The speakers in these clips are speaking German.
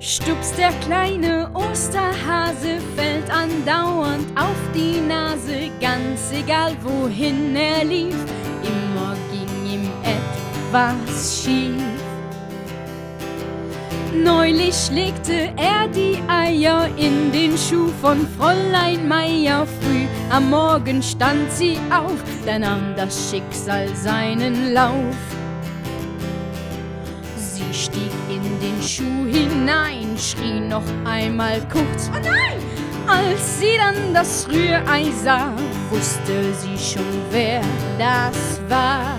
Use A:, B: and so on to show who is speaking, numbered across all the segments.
A: Stups, der kleine Osterhase, fällt andauernd auf die Nase, ganz egal wohin er lief, immer ging ihm etwas schief. Neulich legte er die Eier in den Schuh von Fräulein Meier. Früh am Morgen stand sie auf, da nahm das Schicksal seinen Lauf. Sie stieg in den Schuh hinein, schrie noch einmal kurz: "Oh nein!" Als sie dann das Rührei sah, wusste sie schon, wer das war.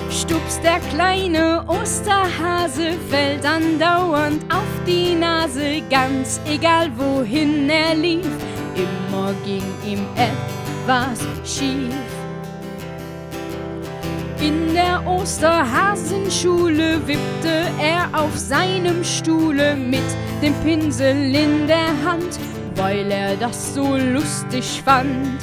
A: Stups, der kleine Osterhase, fällt andauernd auf die Nase, ganz egal wohin er lief, immer ging ihm etwas schief. In der Osterhasenschule wippte er auf seinem Stuhle mit dem Pinsel in der Hand, weil er das so lustig fand.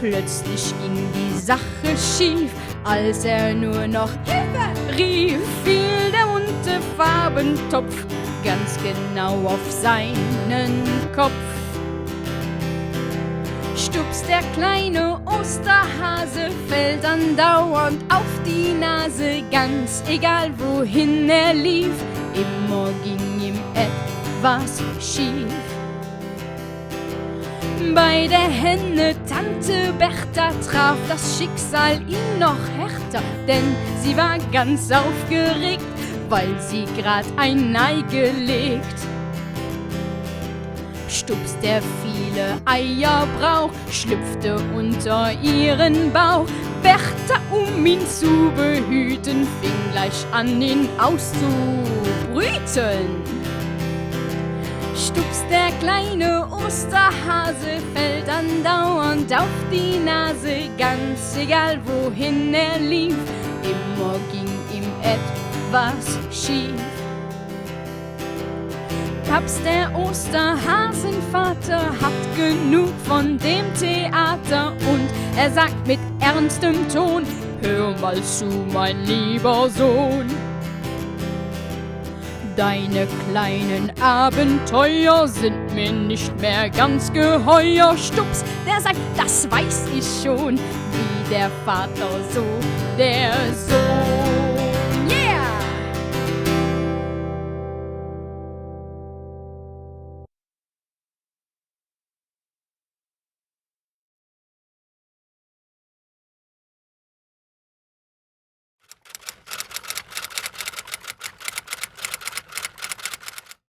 A: Plötzlich ging die Sache schief, als er nur noch Hilfe rief, fiel der bunte Farbentopf ganz genau auf seinen Kopf. Stups, der kleine Osterhase, fällt andauernd auf die Nase, ganz egal wohin er lief, immer ging ihm etwas schief. Bei der Henne Tante Bertha traf das Schicksal ihn noch härter, denn sie war ganz aufgeregt, weil sie grad ein Ei gelegt. Stups, der viele Eier braucht, schlüpfte unter ihren Bauch. Bertha, um ihn zu behüten, fing gleich an, ihn auszubrüten. Stups, der kleine Osterhase, fällt andauernd auf die Nase, ganz egal wohin er lief, immer ging ihm etwas schief. Taps, der Osterhasenvater, hat genug von dem Theater und er sagt mit ernstem Ton: "Hör mal zu, mein lieber Sohn. Deine kleinen Abenteuer sind mir nicht mehr ganz geheuer." Stups, der sagt: "Das weiß ich schon." Wie der Vater, so der